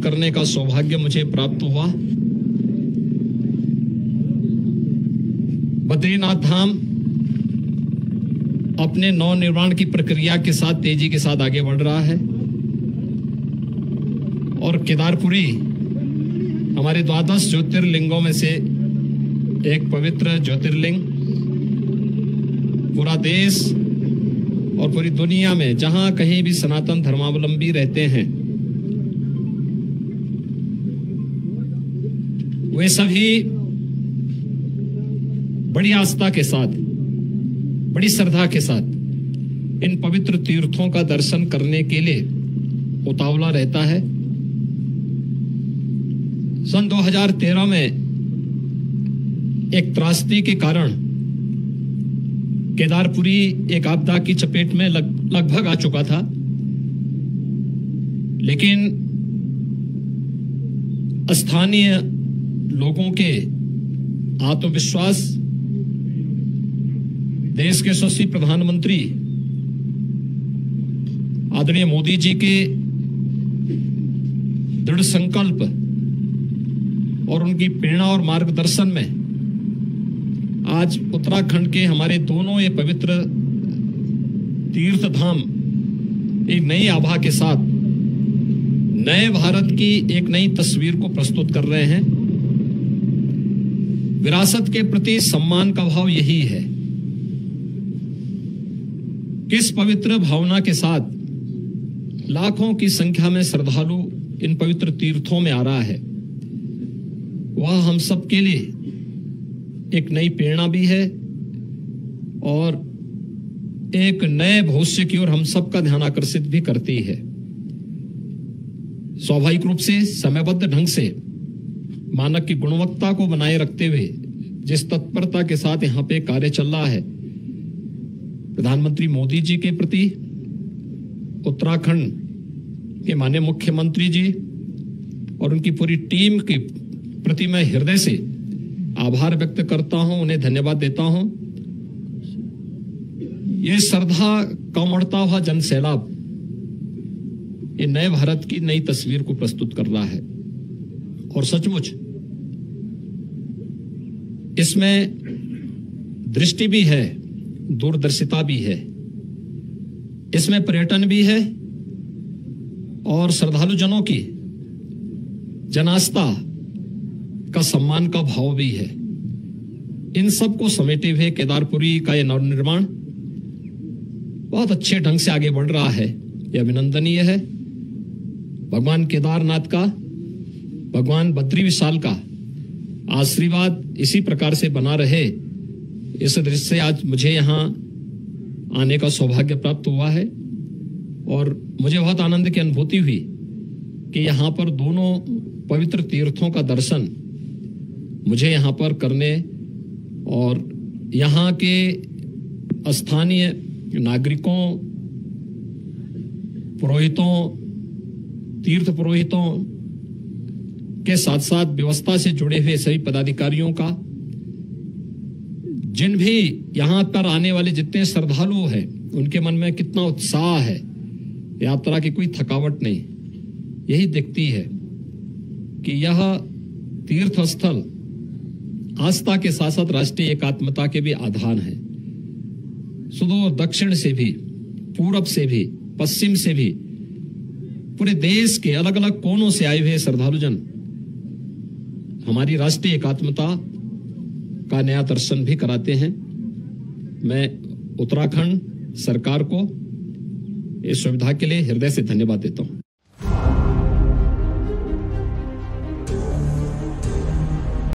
करने का सौभाग्य मुझे प्राप्त हुआ। बद्रीनाथ धाम अपने नव निर्माण की प्रक्रिया के साथ तेजी के साथ आगे बढ़ रहा है और केदारपुरी हमारे 12 ज्योतिर्लिंगों में से एक पवित्र ज्योतिर्लिंग पूरा देश और पूरी दुनिया में जहां कहीं भी सनातन धर्मावलंबी रहते हैं वे सभी बड़ी आस्था के साथ, बड़ी श्रद्धा के साथ इन पवित्र तीर्थों का दर्शन करने के लिए उतावला रहता है। सन 2013 में एक त्रासदी के कारण केदारपुरी एक आपदा की चपेट में लगभग आ चुका था, लेकिन स्थानीय लोगों के आत्मविश्वास, देश के यशस्वी प्रधानमंत्री आदरणीय मोदी जी के दृढ़ संकल्प और उनकी प्रेरणा और मार्गदर्शन में आज उत्तराखंड के हमारे दोनों ये पवित्र तीर्थ धाम एक नई आभा के साथ नए भारत की एक नई तस्वीर को प्रस्तुत कर रहे हैं। विरासत के प्रति सम्मान का भाव यही है। किस पवित्र भावना के साथ लाखों की संख्या में श्रद्धालु इन पवित्र तीर्थों में आ रहा है, वह हम सब के लिए एक नई प्रेरणा भी है और एक नए भविष्य की ओर हम सबका ध्यान आकर्षित भी करती है। स्वाभाविक रूप से समयबद्ध ढंग से मानक की गुणवत्ता को बनाए रखते हुए जिस तत्परता के साथ यहाँ पे कार्य चल रहा है, प्रधानमंत्री मोदी जी के प्रति उत्तराखंड के माननीय मुख्यमंत्री जी और उनकी पूरी टीम के प्रति मैं हृदय से आभार व्यक्त करता हूं, उन्हें धन्यवाद देता हूं। ये श्रद्धा का उमड़ता हुआ जन सैलाब ये नए भारत की नई तस्वीर को प्रस्तुत कर रहा है और सचमुच इसमें दृष्टि भी है, दूरदर्शिता भी है, इसमें पर्यटन भी है और श्रद्धालु जनों की जनास्था का सम्मान का भाव भी है। इन सब को समेटे हुए केदारपुरी का यह नवनिर्माण बहुत अच्छे ढंग से आगे बढ़ रहा है, यह अभिनंदनीय है। भगवान केदारनाथ का, भगवान बद्री विशाल का आशीर्वाद इसी प्रकार से बना रहे, इस दृष्टि से आज मुझे यहाँ आने का सौभाग्य प्राप्त हुआ है और मुझे बहुत आनंद की अनुभूति हुई कि यहाँ पर दोनों पवित्र तीर्थों का दर्शन मुझे यहाँ पर करने और यहाँ के स्थानीय नागरिकों, पुरोहितों, तीर्थ पुरोहितों के साथ साथ व्यवस्था से जुड़े हुए सभी पदाधिकारियों का, जिन भी यहाँ पर आने वाले जितने श्रद्धालु हैं उनके मन में कितना उत्साह है, यात्रा की कोई थकावट नहीं। यही दिखती है कि यह तीर्थ स्थल आस्था के साथ साथ राष्ट्रीय एकात्मता के भी आधार है। सुदूर दक्षिण से भी, पूरब से भी, पश्चिम से भी, पूरे देश के अलग अलग कोनों से आए हुए श्रद्धालुजन हमारी राष्ट्रीय एकात्मता का नया दर्शन भी कराते हैं। मैं उत्तराखंड सरकार को इस सुविधा के लिए हृदय से धन्यवाद देता हूं।